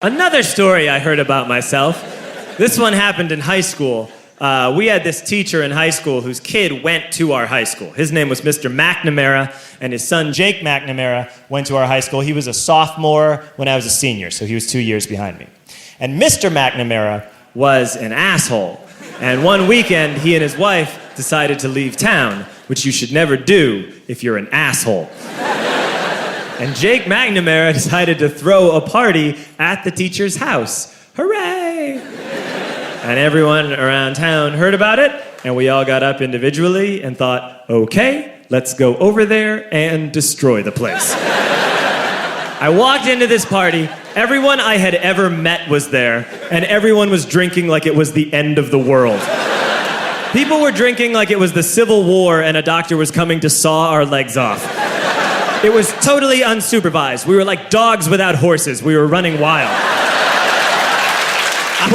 Another story I heard about myself. This one happened in high school. We had this teacher in high school whose kid went to our high school. His name was Mr. McNamara, and his son Jake McNamara went to our high school. He was a sophomore when I was a senior, so he was 2 years behind me. And Mr. McNamara was an asshole. And one weekend, he and his wife decided to leave town, which you should never do if you're an asshole. And Jake McNamara decided to throw a party at the teacher's house. Hooray! And everyone around town heard about it, and we all got up individually and thought, okay, let's go over there and destroy the place. I walked into this party, everyone I had ever met was there, and everyone was drinking like it was the end of the world. People were drinking like it was the Civil War and a doctor was coming to saw our legs off. It was totally unsupervised. We were like dogs without horses. We were running wild. I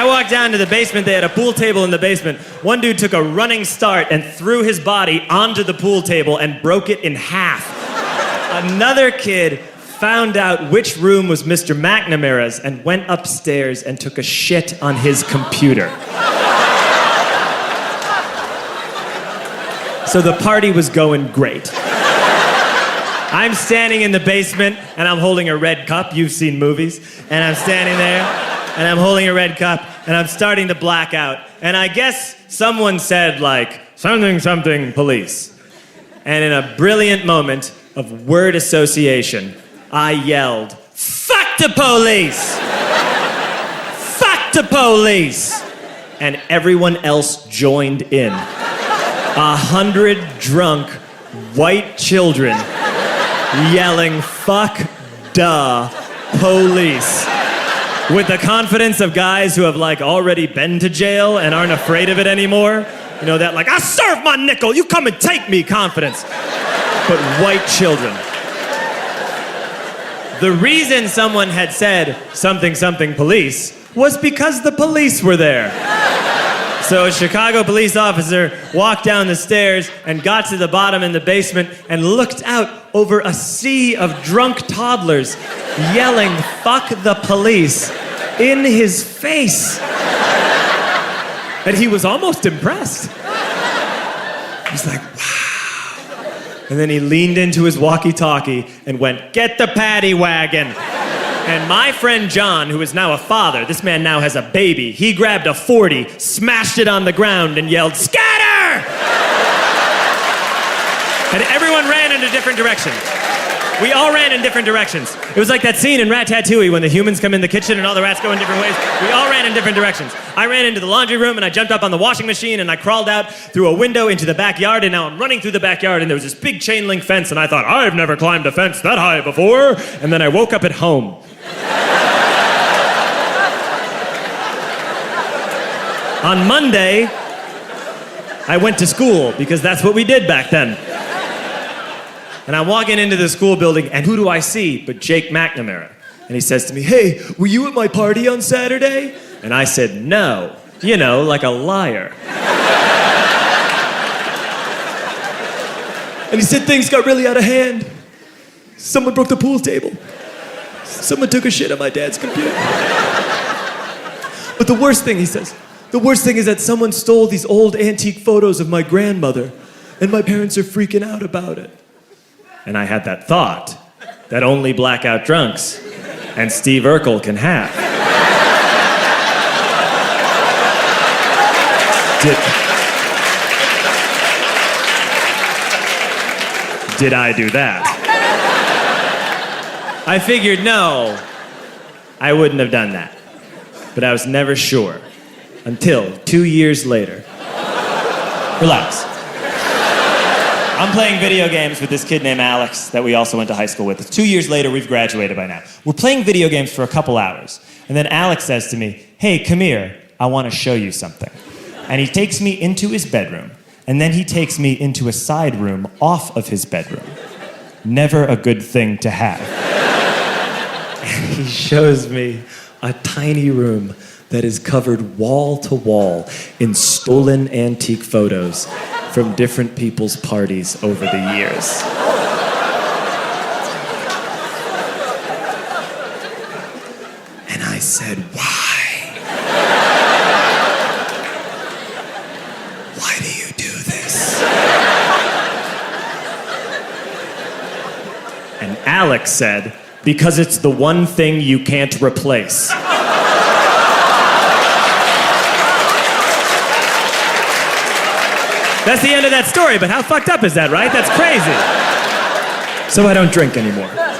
walked down to the basement. They had a pool table in the basement. One dude took a running start and threw his body onto the pool table and broke it in half. Another kid found out which room was Mr. McNamara's and went upstairs and took a shit on his computer. So the party was going great. I'm standing in the basement and I'm holding a red cup. You've seen movies. And I'm standing there and I'm holding a red cup and I'm starting to black out. And I guess someone said like, something police. And in a brilliant moment of word association, I yelled, fuck the police! Fuck the police! And everyone else joined in. 100 drunk white children yelling, fuck duh, police. With the confidence of guys who have like already been to jail and aren't afraid of it anymore. You know, that like, I serve my nickel, you come and take me confidence. But white children. The reason someone had said something police was because the police were there. So a Chicago police officer walked down the stairs and got to the bottom in the basement and looked out over a sea of drunk toddlers yelling, fuck the police, in his face. And he was almost impressed. He was like, wow. And then he leaned into his walkie-talkie and went, get the paddy wagon. And my friend John, who is now a father, this man now has a baby, he grabbed a 40, smashed it on the ground, and yelled, scatter! And everyone ran in a different direction. We all ran in different directions. It was like that scene in Ratatouille when the humans come in the kitchen and all the rats go in different ways. We all ran in different directions. I ran into the laundry room and I jumped up on the washing machine and I crawled out through a window into the backyard, and now I'm running through the backyard and there was this big chain link fence and I thought, I've never climbed a fence that high before. And then I woke up at home. On Monday, I went to school because that's what we did back then. And I'm walking into the school building, and who do I see but Jake McNamara? And he says to me, hey, were you at my party on Saturday? And I said, no. You know, like a liar. And he said things got really out of hand. Someone broke the pool table. Someone took a shit on my dad's computer. But the worst thing, he says, the worst thing is that someone stole these old antique photos of my grandmother, and my parents are freaking out about it. And I had that thought that only blackout drunks and Steve Urkel can have. Did I do that? I figured, no, I wouldn't have done that. But I was never sure until 2 years later. Relax. I'm playing video games with this kid named Alex that we also went to high school with. 2 years later, we've graduated by now. We're playing video games for a couple hours. And then Alex says to me, hey, come here, I want to show you something. And he takes me into his bedroom. And then he takes me into a side room off of his bedroom. Never a good thing to have. And he shows me a tiny room that is covered wall to wall in stolen antique photos from different people's parties over the years. said, why? Why do you do this? And Alex said, because it's the one thing you can't replace. That's the end of that story, but how fucked up is that, right? That's crazy. So I don't drink anymore.